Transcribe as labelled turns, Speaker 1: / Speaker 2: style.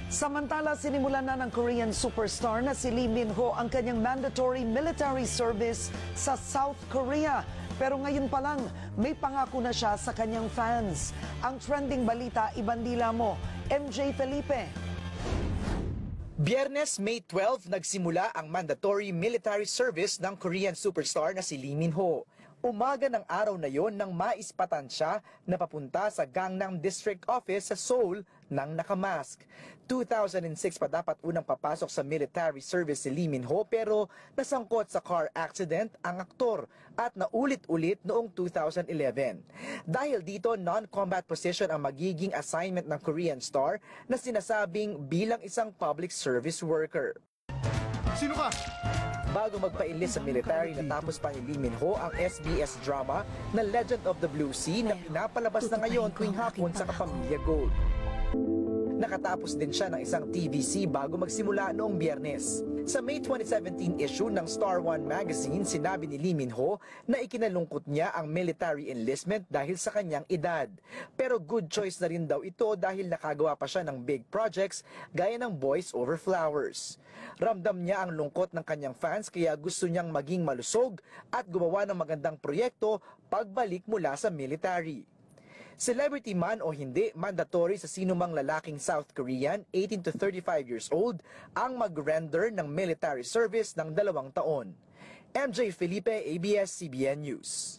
Speaker 1: Samantala, sinimulan na ng Korean superstar na si Lee Min-ho ang kanyang mandatory military service sa South Korea. Pero ngayon pa lang, may pangako na siya sa kanyang fans. Ang trending balita, ibandila mo, MJ Felipe.
Speaker 2: Biyernes, May 12, nagsimula ang mandatory military service ng Korean superstar na si Lee Min-ho. Umaga ng araw na yon nang maispatan siya na papunta sa Gangnam District Office sa Seoul nang nakamask. 2006 pa dapat unang papasok sa military service si Lee Min-ho pero nasangkot sa car accident ang aktor at naulit-ulit noong 2011. Dahil dito, non-combat position ang magiging assignment ng Korean star na sinasabing bilang isang public service worker.
Speaker 3: Sino ka?
Speaker 2: Bago magpa-enlist sa military, natapos pa ni Lee Min-ho ang SBS drama na Legend of the Blue Sea na pinapalabas na ngayon tuwing hapon sa Kapamilya Gold. Nakatapos din siya ng isang TVC bago magsimula noong Biyernes. Sa May 2017 issue ng Star One magazine, sinabi ni Lee Min-ho na ikinalungkot niya ang military enlistment dahil sa kanyang edad. Pero good choice na rin daw ito dahil nakagawa pa siya ng big projects gaya ng Boys Over Flowers. Ramdam niya ang lungkot ng kanyang fans kaya gusto niyang maging malusog at gumawa ng magandang proyekto pagbalik mula sa military. Celebrity man o hindi, mandatory sa sinumang lalaking South Korean 18 to 35 years old ang mag-render ng military service ng 2 taon. MJ Felipe, ABS-CBN News.